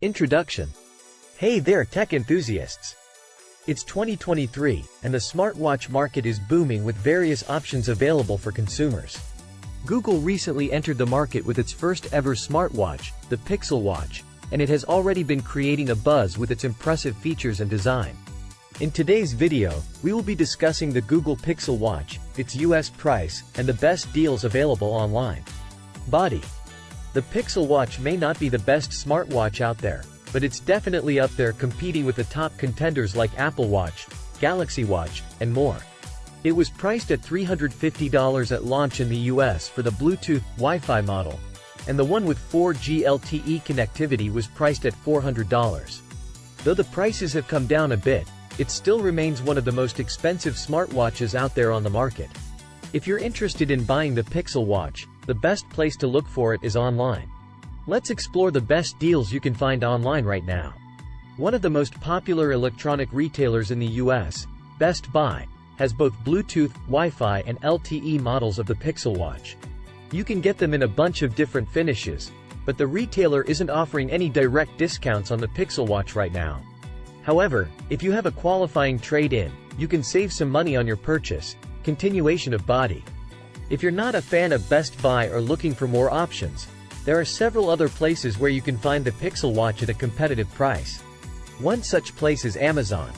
Introduction. Hey there, tech enthusiasts! It's 2023, and the smartwatch market is booming with various options available for consumers. Google recently entered the market with its first ever smartwatch, the Pixel Watch, and it has already been creating a buzz with its impressive features and design. In today's video, we will be discussing the Google Pixel Watch, its US price, and the best deals available online. Body. The Pixel Watch may not be the best smartwatch out there, but it's definitely up there competing with the top contenders like Apple Watch, Galaxy Watch, and more. It was priced at $350 at launch in the US for the Bluetooth, Wi-Fi model, and the one with 4G LTE connectivity was priced at $400. Though the prices have come down a bit, it still remains one of the most expensive smartwatches out there on the market. If you're interested in buying the Pixel Watch, the best place to look for it is online. Let's explore the best deals you can find online right now. One of the most popular electronic retailers in the US, Best Buy, has both Bluetooth, Wi-Fi, and LTE models of the Pixel Watch. You can get them in a bunch of different finishes, but the retailer isn't offering any direct discounts on the Pixel Watch right now. However, if you have a qualifying trade-in, you can save some money on your purchase. Continuation of body. If you're not a fan of Best Buy or looking for more options, there are several other places where you can find the Pixel Watch at a competitive price. One such place is Amazon.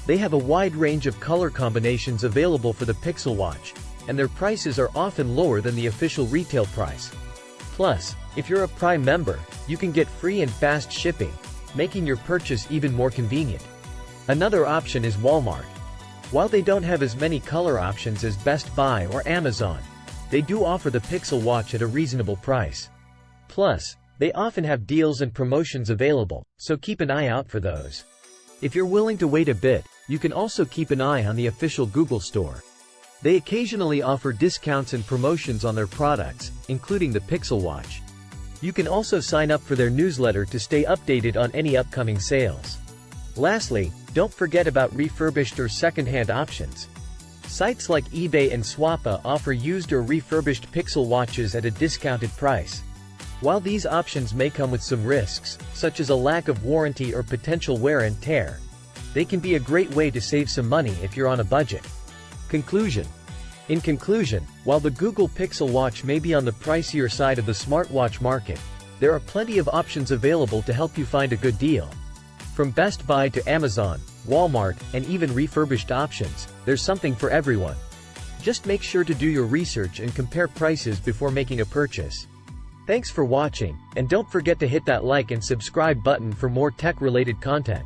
They have a wide range of color combinations available for the Pixel Watch, and their prices are often lower than the official retail price. Plus, if you're a Prime member, you can get free and fast shipping, making your purchase even more convenient. Another option is Walmart. While they don't have as many color options as Best Buy or Amazon, they do offer the Pixel Watch at a reasonable price. Plus, they often have deals and promotions available, so keep an eye out for those. If you're willing to wait a bit, you can also keep an eye on the official Google store. They occasionally offer discounts and promotions on their products, including the Pixel Watch. You can also sign up for their newsletter to stay updated on any upcoming sales. Lastly, don't forget about refurbished or second-hand options. Sites like eBay and Swappa offer used or refurbished Pixel Watches at a discounted price. While these options may come with some risks, such as a lack of warranty or potential wear and tear, they can be a great way to save some money if you're on a budget. Conclusion. In conclusion, while the Google Pixel Watch may be on the pricier side of the smartwatch market, there are plenty of options available to help you find a good deal. From Best Buy to Amazon, Walmart, and even refurbished options, there's something for everyone. Just make sure to do your research and compare prices before making a purchase. Thanks for watching, and don't forget to hit that like and subscribe button for more tech-related content.